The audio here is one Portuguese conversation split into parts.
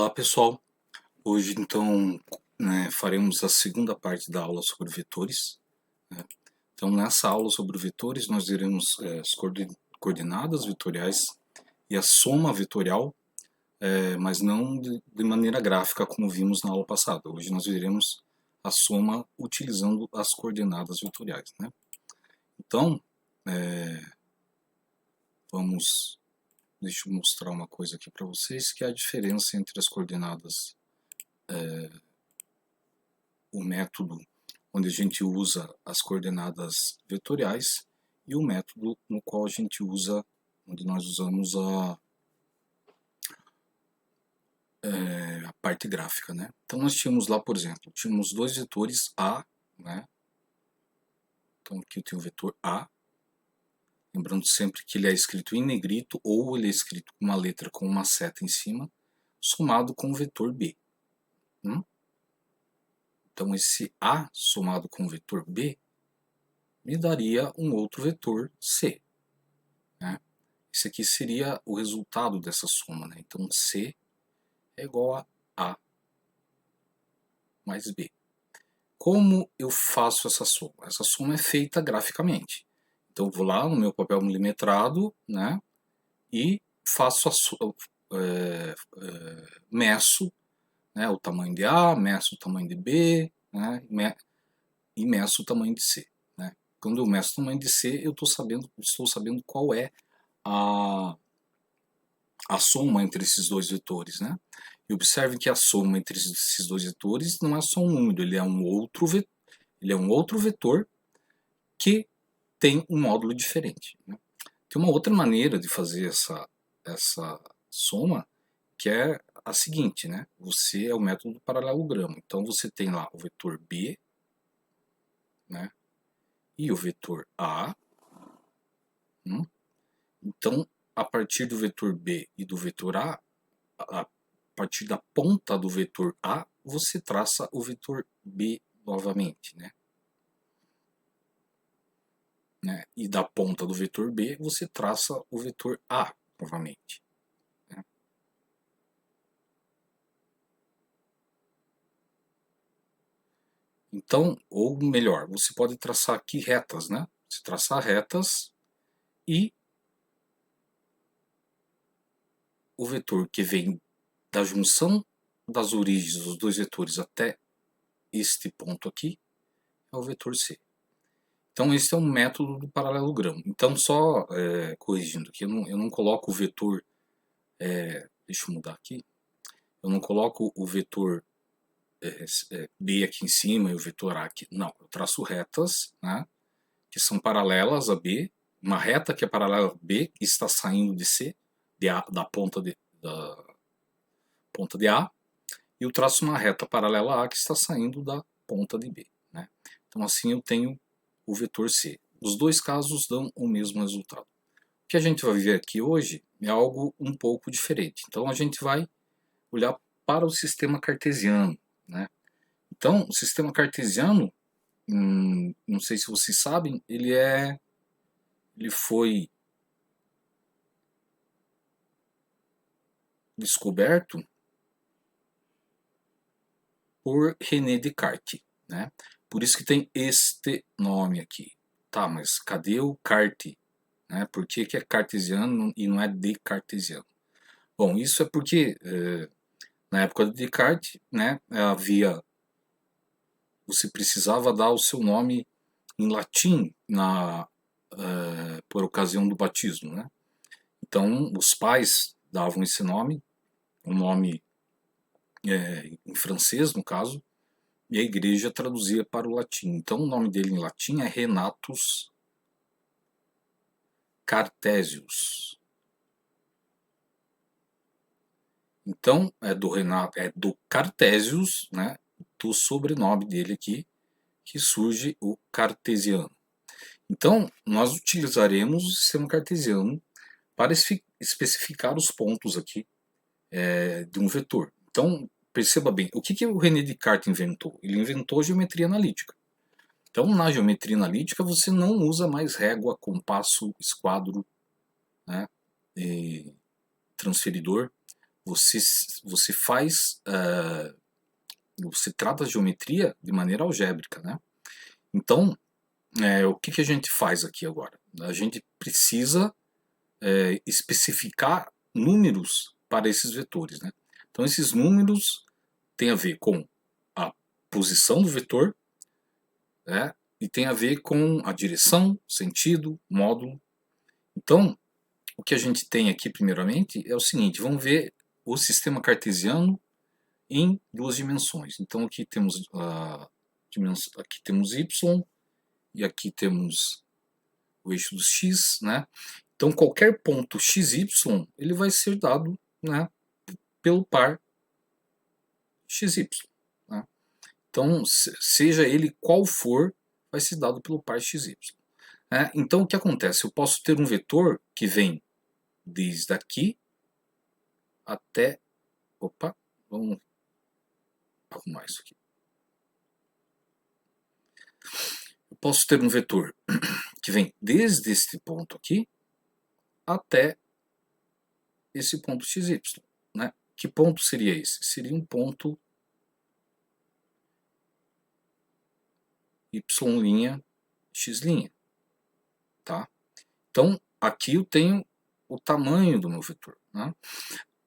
Olá pessoal, hoje então faremos a segunda parte da aula sobre vetores. Então nessa aula sobre vetores nós iremos as coordenadas vetoriais e a soma vetorial, mas não de maneira gráfica como vimos na aula passada. Hoje nós veremos a soma utilizando as coordenadas vetoriais. Então, deixa eu mostrar uma coisa aqui para vocês, que é a diferença entre as coordenadas, o método onde a gente usa as coordenadas vetoriais e o método no qual a gente usa, onde nós usamos a parte gráfica, Então nós tínhamos lá, por exemplo, tínhamos dois vetores A, Então aqui eu tenho o vetor A, lembrando sempre que ele é escrito em negrito ou ele é escrito com uma letra com uma seta em cima, somado com o vetor B. Então esse A somado com o vetor B me daria um outro vetor C. Esse aqui seria o resultado dessa soma. Então C é igual a mais B. Como eu faço essa soma? Essa soma é feita graficamente. Então eu vou lá no meu papel milimetrado, e faço meço o tamanho de A, meço o tamanho de B, e meço o tamanho de C. Quando eu meço o tamanho de C, eu estou sabendo qual é a soma entre esses dois vetores. E observe que a soma entre esses dois vetores não é só um número, ele é um outro vetor que tem um módulo diferente. Tem uma outra maneira de fazer essa soma, que é a seguinte, Você é o método do paralelogramo. Então você tem lá o vetor B, e o vetor A. Então, a partir do vetor B e do vetor A partir da ponta do vetor A, você traça o vetor B novamente. E da ponta do vetor B, você traça o vetor A novamente. Então, ou melhor, você pode traçar aqui retas, Você traçar retas e o vetor que vem da junção das origens dos dois vetores até este ponto aqui é o vetor C. Então esse é um método do paralelogramo. Então só corrigindo aqui, eu não coloco o vetor, deixa eu mudar aqui, eu não coloco o vetor B aqui em cima e o vetor A aqui. Não, eu traço retas, que são paralelas a B, uma reta que é paralela a B, que está saindo de C, da ponta de A, e eu traço uma reta paralela a A que está saindo da ponta de B. Então assim eu tenho o vetor C. Os dois casos dão o mesmo resultado. O que a gente vai ver aqui hoje é algo um pouco diferente. Então a gente vai olhar para o sistema cartesiano. Então o sistema cartesiano, não sei se vocês sabem, ele foi descoberto por René Descartes. Por isso que tem este nome aqui. Tá, mas cadê o Carte? Por que é cartesiano e não é decartesiano? Bom, isso é porque na época de Descartes, você precisava dar o seu nome em latim por ocasião do batismo. Então os pais davam esse nome, um nome em francês no caso, e a igreja traduzia para o latim. Então o nome dele em latim é Renatus Cartesius. Então é do Cartesius, do sobrenome dele aqui, que surge o cartesiano. Então nós utilizaremos o sistema cartesiano para especificar os pontos aqui de um vetor. Então perceba bem, o que o René Descartes inventou? Ele inventou a geometria analítica. Então, na geometria analítica, você não usa mais régua, compasso, esquadro, e transferidor. você faz, você trata a geometria de maneira algébrica, né? Então, o que a gente faz aqui agora? A gente precisa especificar números para esses vetores, né? Então, esses números têm a ver com a posição do vetor, né? E tem a ver com a direção, sentido, módulo. Então, o que a gente tem aqui, primeiramente, é o seguinte: vamos ver o sistema cartesiano em duas dimensões. Então, aqui temos y e aqui temos o eixo do x, né? Então, qualquer ponto xy ele vai ser dado, né, pelo par xy. Né? Então, seja ele qual for, vai ser dado pelo par xy. Então, o que acontece? Eu posso ter um vetor que vem desde aqui até... Opa, vamos arrumar isso aqui. Eu posso ter um vetor que vem desde este ponto aqui até esse ponto xy. Né? Que ponto seria esse? Seria um ponto y', x'. Tá? Então, aqui eu tenho o tamanho do meu vetor. Né?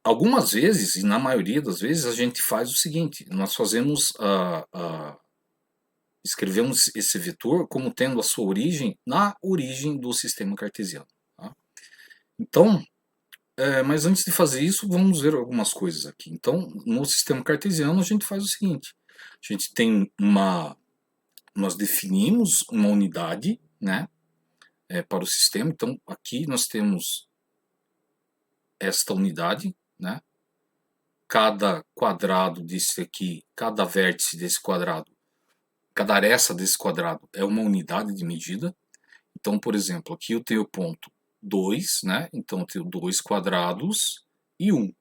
Algumas vezes, e na maioria das vezes, a gente faz o seguinte: nós fazemos escrevemos esse vetor como tendo a sua origem na origem do sistema cartesiano. Tá? Então, mas antes de fazer isso, vamos ver algumas coisas aqui. Então, no sistema cartesiano, a gente faz o seguinte: a gente tem nós definimos uma unidade, né, para o sistema. Então, aqui nós temos esta unidade, né? Cada quadrado desse aqui, cada vértice desse quadrado, cada aresta desse quadrado é uma unidade de medida. Então, por exemplo, aqui eu tenho o ponto 2, né? Então eu tenho 2 quadrados e 1,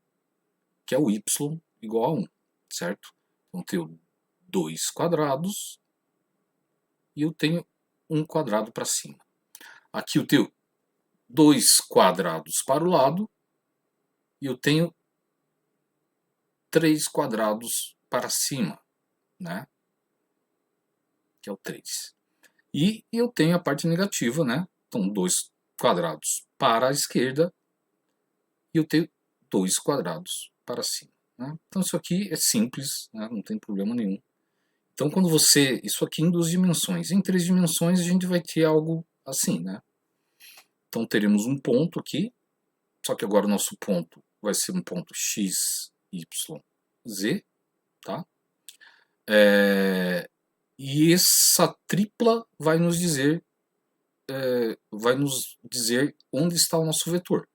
que é o y igual a 1, certo? Então eu tenho 2 quadrados e eu tenho 1 quadrado para cima. Aqui eu tenho 2 quadrados para o lado e eu tenho 3 quadrados para cima, né? Que é o 3. E eu tenho a parte negativa, né? Então, 2 quadrados para a esquerda e eu tenho 2 quadrados para cima. Né? Então, isso aqui é simples, né? Não tem problema nenhum. Então, quando você... Isso aqui em 2 dimensões. Em 3 dimensões, a gente vai ter algo assim, né? Então, teremos um ponto aqui, só que agora o nosso ponto vai ser um ponto x, y, z, tá? E essa tripla vai nos dizer onde está o nosso vetor.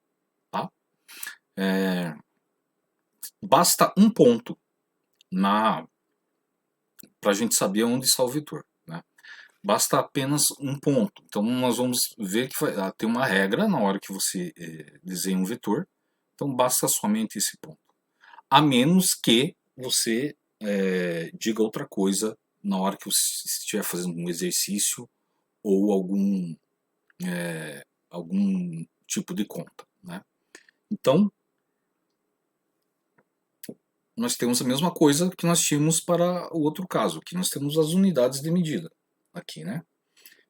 Tá? Basta um ponto para a gente saber onde está o vetor. Né? Basta apenas um ponto. Então nós vamos ver que tem uma regra na hora que você desenha um vetor. Então basta somente esse ponto. A menos que você diga outra coisa na hora que você estiver fazendo um exercício ou algum tipo de conta. Né? Então, nós temos a mesma coisa que nós tínhamos para o outro caso, que nós temos as unidades de medida aqui. Né?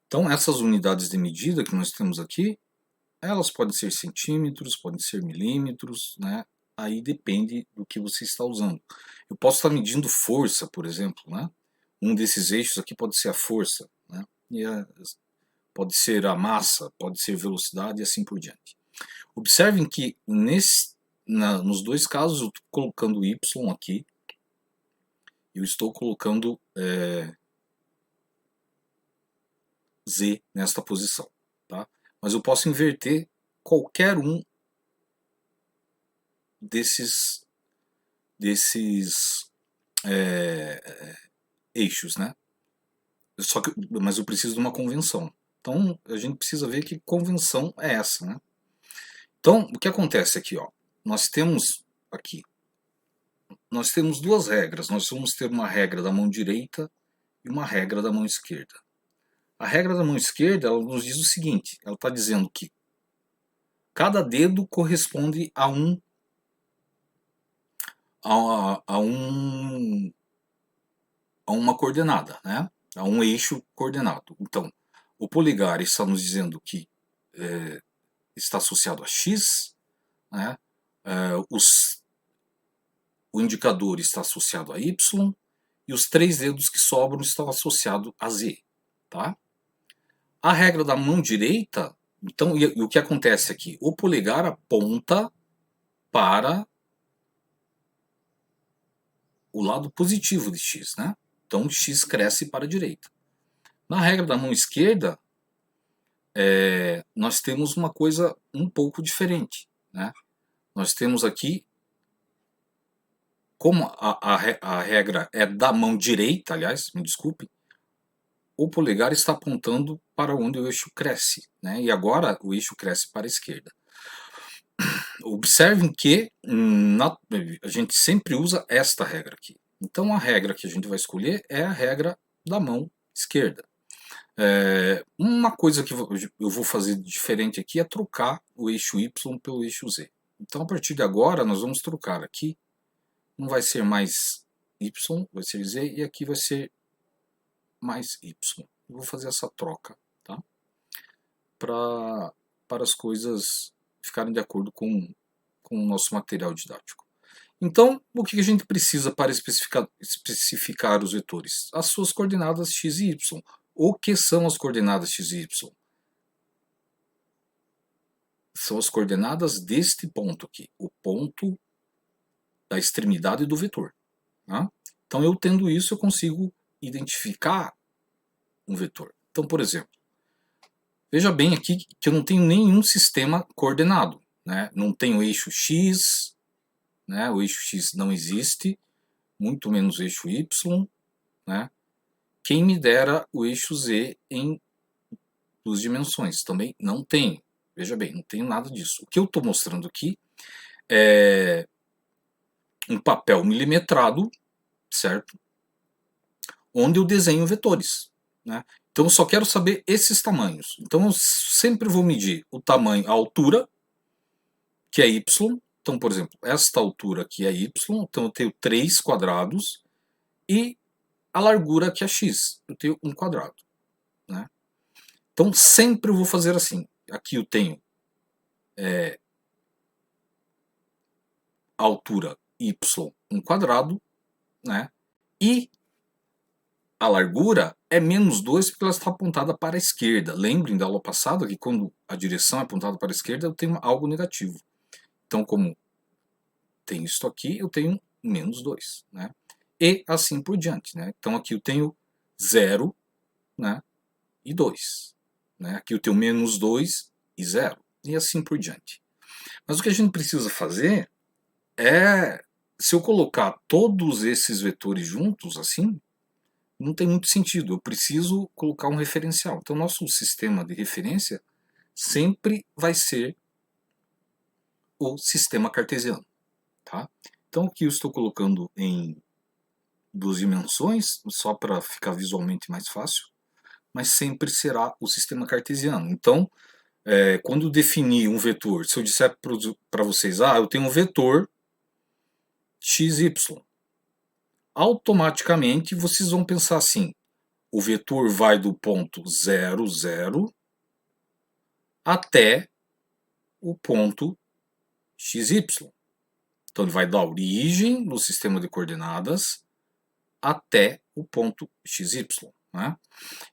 Então, essas unidades de medida que nós temos aqui, elas podem ser centímetros, podem ser milímetros, né? Aí depende do que você está usando. Eu posso estar medindo força, por exemplo, né? Um desses eixos aqui pode ser a força, né? Pode ser a massa, pode ser velocidade e assim por diante. Observem que nos dois casos eu estou colocando y aqui, eu estou colocando z nesta posição, tá? Mas eu posso inverter qualquer um desses eixos, né? Mas eu preciso de uma convenção. Então a gente precisa ver que convenção é essa, né? Então o que acontece aqui, ó? Nós temos duas regras. Nós vamos ter uma regra da mão direita e uma regra da mão esquerda. A regra da mão esquerda, ela nos diz o seguinte: ela está dizendo que cada dedo corresponde a um a uma coordenada, né? A um eixo coordenado. Então, o polegar está nos dizendo que está associado a x, né? O indicador está associado a y e os 3 dedos que sobram estão associados a z, tá? A regra da mão direita, então, e o que acontece aqui? O polegar aponta para o lado positivo de x, né? Então, x cresce para a direita. Na regra da mão esquerda, nós temos uma coisa um pouco diferente, né? Nós temos aqui, como a regra é da mão direita, aliás, me desculpe, o polegar está apontando para onde o eixo cresce, né? E agora o eixo cresce para a esquerda. Observem que a gente sempre usa esta regra aqui. Então a regra que a gente vai escolher é a regra da mão esquerda. Uma coisa que eu vou fazer diferente aqui é trocar o eixo Y pelo eixo Z. Então a partir de agora nós vamos trocar aqui. Não vai ser mais Y, vai ser Z, e aqui vai ser mais Y. Eu vou fazer essa troca, tá? Para as coisas ficarem de acordo com o nosso material didático. Então, o que a gente precisa para especificar os vetores? As suas coordenadas x e y. O que são as coordenadas x e y? São as coordenadas deste ponto aqui, o ponto da extremidade do vetor. Tá? Então, eu tendo isso, eu consigo identificar um vetor. Então, por exemplo, veja bem aqui que eu não tenho nenhum sistema coordenado. Né? Não tenho eixo x, né? O eixo x não existe, muito menos o eixo y. Né? Quem me dera o eixo z em 2 dimensões? Também não tenho. Veja bem, não tenho nada disso. O que eu estou mostrando aqui é um papel milimetrado, certo? Onde eu desenho vetores. Né? Então eu só quero saber esses tamanhos. Então eu sempre vou medir o tamanho, a altura, que é y. Então, por exemplo, esta altura aqui é y, então eu tenho 3 quadrados, e a largura que é x, eu tenho 1 quadrado. Né? Então sempre eu vou fazer assim. Aqui eu tenho a altura y 1 quadrado, né? E a largura é menos 2 porque ela está apontada para a esquerda. Lembrem da aula passada que quando a direção é apontada para a esquerda eu tenho algo negativo. Então, como tem isso aqui, eu tenho menos 2. Né? E assim por diante. Né? Então aqui eu tenho 0, né? E 2. Né? Aqui eu tenho menos 2 e 0. E assim por diante. Mas o que a gente precisa fazer é, se eu colocar todos esses vetores juntos, assim, não tem muito sentido. Eu preciso colocar um referencial. Então, nosso sistema de referência sempre vai ser o sistema cartesiano. Tá? Então, aqui eu estou colocando em 2 dimensões, só para ficar visualmente mais fácil, mas sempre será o sistema cartesiano. Então, quando definir um vetor, se eu disser para vocês, eu tenho um vetor xy, automaticamente vocês vão pensar assim, o vetor vai do ponto 0, 0 até o ponto xy. Então ele vai da origem no sistema de coordenadas até o ponto xy. Né?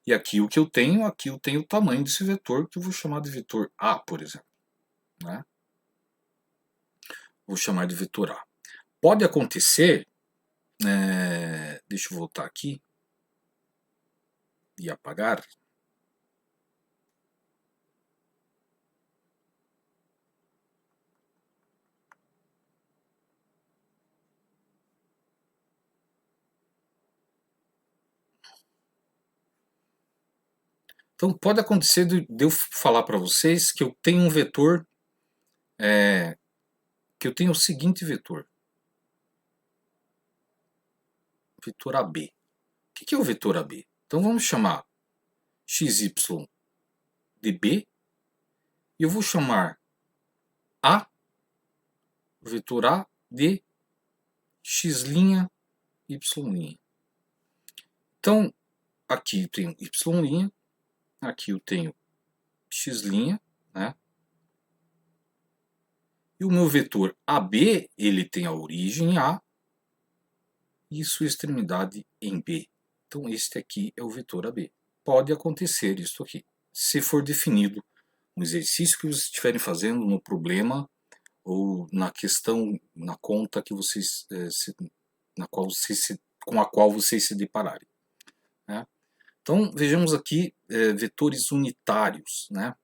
E aqui o que eu tenho, aqui eu tenho o tamanho desse vetor, que eu vou chamar de vetor A, por exemplo. Né? Vou chamar de vetor A. Pode acontecer, deixa eu voltar aqui e apagar. Então pode acontecer de eu falar para vocês que eu tenho um vetor, que eu tenho o seguinte vetor. Vetor AB. O que é o vetor AB? Então vamos chamar xy de B, e eu vou chamar A, vetor A, de x', y'. Então, aqui eu tenho y', aqui eu tenho x', né? E o meu vetor AB, ele tem a origem em A e sua extremidade em B. Então, este aqui é o vetor AB. Pode acontecer isso aqui, se for definido no exercício que vocês estiverem fazendo, no problema, ou na questão, na conta que vocês, com a qual vocês se depararem. Né? Então, vejamos aqui vetores unitários. Né?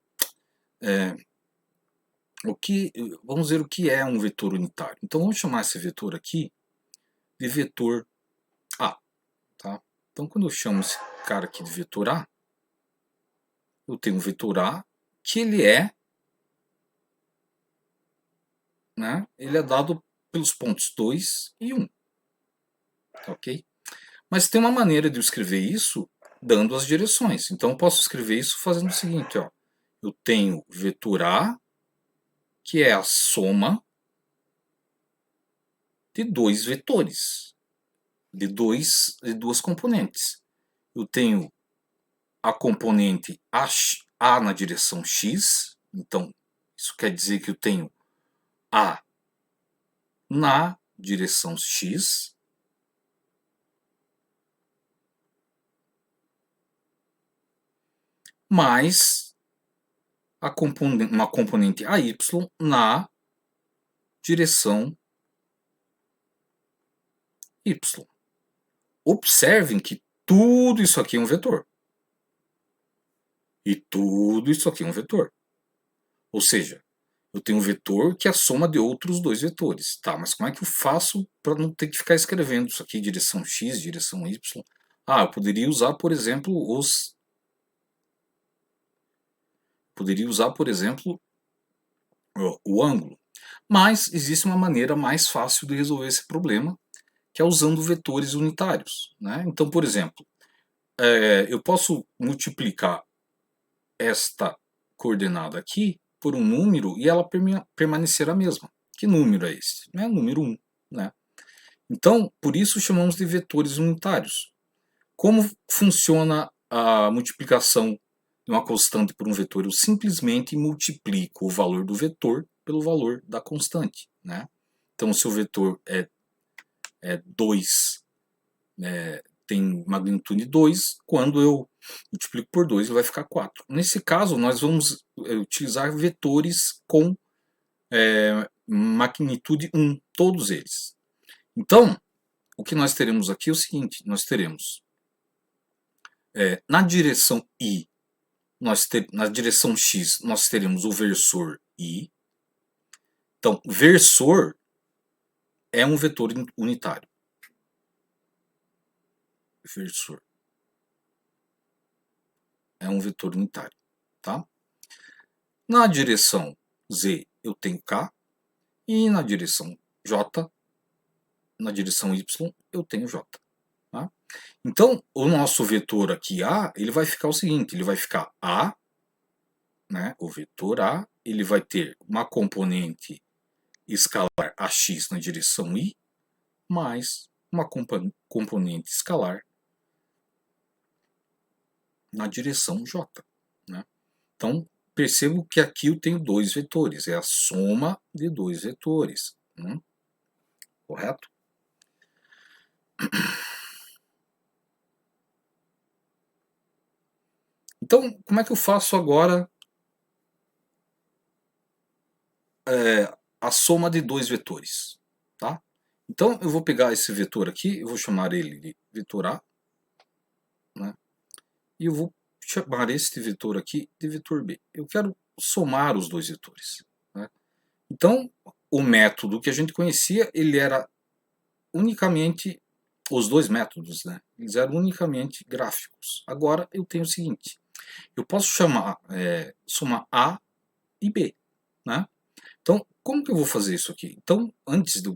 Vamos ver o que é um vetor unitário. Então, vamos chamar esse vetor aqui de vetor A. Tá? Então, quando eu chamo esse cara aqui de vetor A, eu tenho um vetor A que ele é dado pelos pontos 2 e 1. Ok? Mas tem uma maneira de eu escrever isso dando as direções. Então eu posso escrever isso fazendo o seguinte, ó. Eu tenho vetor A, que é a soma de dois vetores, de duas componentes. Eu tenho a componente A na direção x, então isso quer dizer que eu tenho A na direção x, mais uma componente AY na direção Y. Observem que tudo isso aqui é um vetor. E tudo isso aqui é um vetor. Ou seja, eu tenho um vetor que é a soma de outros dois vetores. Tá, mas como é que eu faço para não ter que ficar escrevendo isso aqui, direção x, direção y? Ah, eu poderia usar, por exemplo, o ângulo. Mas existe uma maneira mais fácil de resolver esse problema, que é usando vetores unitários. Né? Então, por exemplo, eu posso multiplicar esta coordenada aqui por um número e ela permanecer a mesma. Que número é esse? É número 1. Né? Então, por isso chamamos de vetores unitários. Como funciona a multiplicação de uma constante por um vetor? Eu simplesmente multiplico o valor do vetor pelo valor da constante. Né? Então, se o vetor é 2, tem magnitude 2, quando eu multiplico por 2, ele vai ficar 4. Nesse caso, nós vamos utilizar vetores com magnitude 1, todos eles. Então, o que nós teremos aqui é o seguinte, nós teremos na direção I, na direção X, nós teremos o versor I. Então, versor é um vetor unitário. Versor é um vetor unitário, tá? Na direção Z eu tenho K e na direção J, na direção Y eu tenho J. Tá? Então o nosso vetor aqui A, ele vai ficar o seguinte, ele vai ficar A, né? O vetor A, ele vai ter uma componente escalar AX na direção I, mais uma componente escalar na direção J. Né? Então, percebo que aqui eu tenho dois vetores, é a soma de dois vetores. Correto? Então, como é que eu faço agora a soma de dois vetores? Tá? Então, eu vou pegar esse vetor aqui, eu vou chamar ele de vetor A, né? E eu vou chamar este vetor aqui de vetor B. Eu quero somar os dois vetores. Né? Então, o método que a gente conhecia, ele era unicamente, os dois métodos, né? Eles eram unicamente gráficos. Agora eu tenho o seguinte, eu posso somar A e B. Né? Então, como que eu vou fazer isso aqui? Então, antes de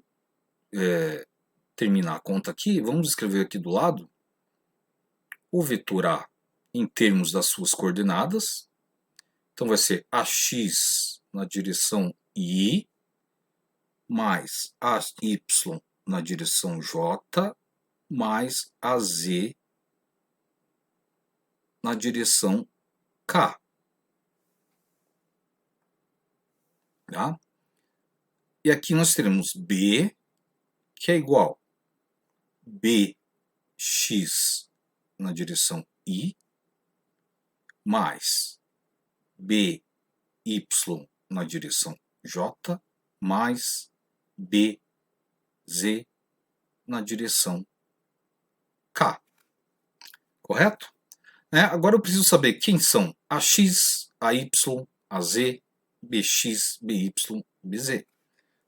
terminar a conta aqui, vamos escrever aqui do lado o vetor A em termos das suas coordenadas. Então vai ser AX na direção I, mais AY na direção J mais AZ na direção K. Tá? E aqui nós teremos B, que é igual BX na direção I, mais BY na direção J, mais BZ na direção K. Correto? Agora eu preciso saber quem são AX, AY, AZ, BX, BY, BZ.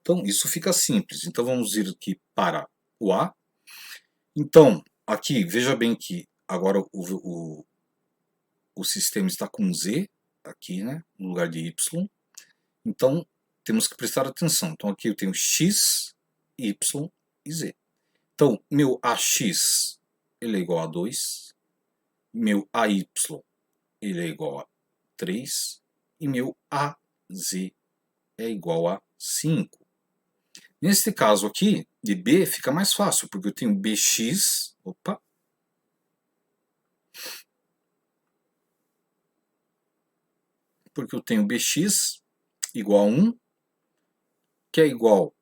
Então, isso fica simples. Então, vamos ir aqui para o A. Então, aqui, veja bem que agora o sistema está com Z, aqui, né, no lugar de Y. Então, temos que prestar atenção. Então, aqui eu tenho X, Y e Z. Então, meu AX, ele é igual a 2. Meu AY, ele é igual a 3. E meu AZ é igual a 5. Neste caso aqui, de B, fica mais fácil, porque eu tenho BX, porque eu tenho BX igual a 1, que é igual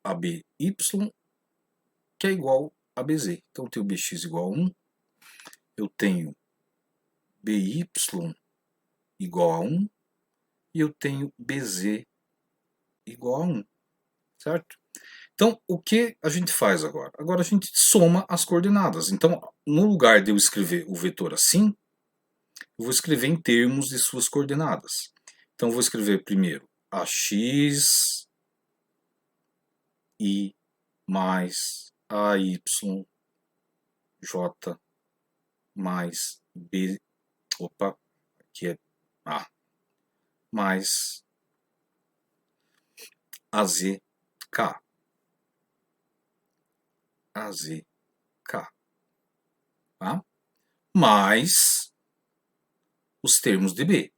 a BY, que é igual a BZ. Então eu tenho BX igual a 1, eu tenho BY igual a 1, e eu tenho BZ igual a 1, certo? Então, o que a gente faz agora? Agora a gente soma as coordenadas. Então, no lugar de eu escrever o vetor assim, eu vou escrever em termos de suas coordenadas. Então, eu vou escrever primeiro AX I mais AY J mais B, aqui é A, mais AZ K. AZ K. Tá? Mais os termos de B.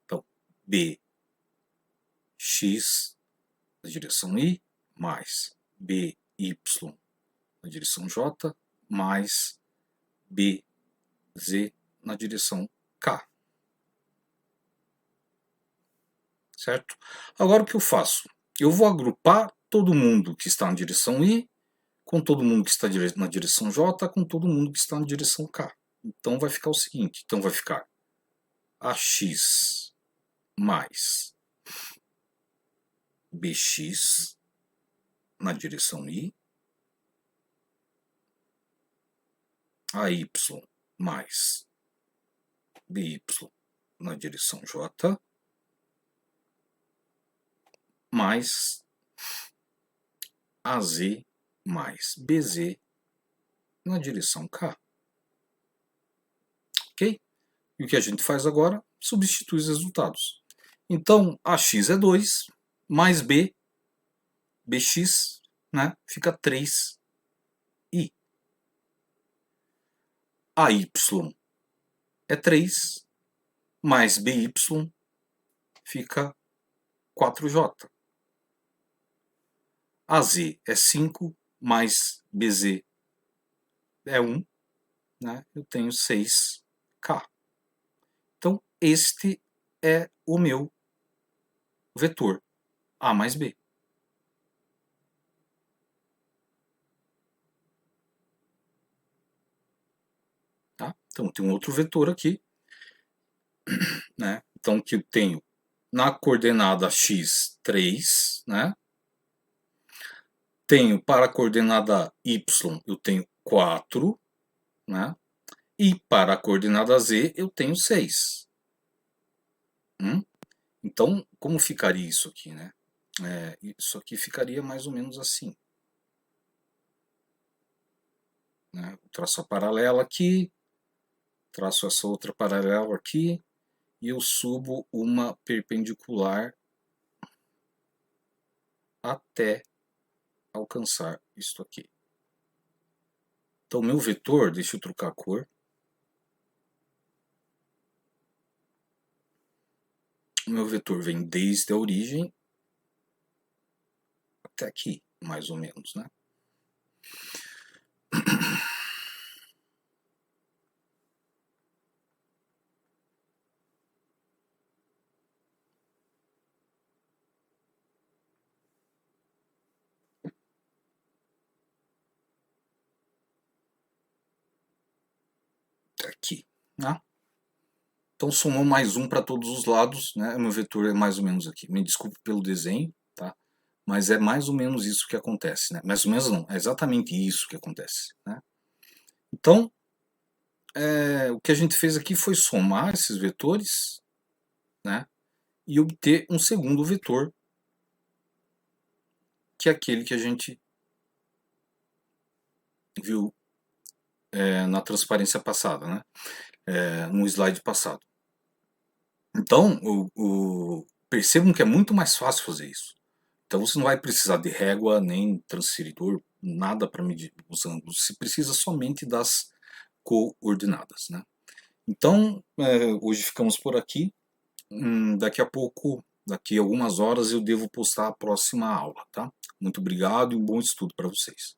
Então, BX na direção I, mais BY na direção J, mais BZ na direção K. Certo? Agora o que eu faço? Eu vou agrupar todo mundo que está na direção I com todo mundo que está na direção J com todo mundo que está na direção K. Então vai ficar o seguinte, então vai ficar AX mais BX na direção I, AY mais BY na direção J, mais AZ mais BZ na direção K. Ok? E o que a gente faz agora? Substitui os resultados. Então, AX é 2, mais B, BX, né, fica 3I. AY é 3, mais BY fica 4J. AZ é 5, mais BZ é 1, né, eu tenho 6K. Então, este é o meu vetor A mais B. Tá? Então, tem um outro vetor aqui, né? Então, que eu tenho na coordenada x 3, né? Tenho para a coordenada y, eu tenho 4, né? E para a coordenada z, eu tenho 6. Então, como ficaria isso aqui, né? Isso aqui ficaria mais ou menos assim. Né? Eu traço a paralela aqui, traço essa outra paralela aqui, e eu subo uma perpendicular até alcançar isto aqui. Então, meu vetor, deixa eu trocar a cor. O meu vetor vem desde a origem até aqui. mais ou menos, né? Aqui, né? Então somou mais um para todos os lados, né? O meu vetor é mais ou menos aqui. Me desculpe pelo desenho, tá? Mas é mais ou menos isso que acontece, né? Mais ou menos não, é exatamente isso que acontece, né? Então, o que a gente fez aqui foi somar esses vetores, né? E obter um segundo vetor, que é aquele que a gente viu na transparência passada, né? No slide passado. Então, percebam que é muito mais fácil fazer isso. Então você não vai precisar de régua nem transferidor, nada para medir os ângulos. Você precisa somente das coordenadas, né? Então, hoje ficamos por aqui. Daqui a pouco, daqui a algumas horas, eu devo postar a próxima aula, tá? Muito obrigado e um bom estudo para vocês.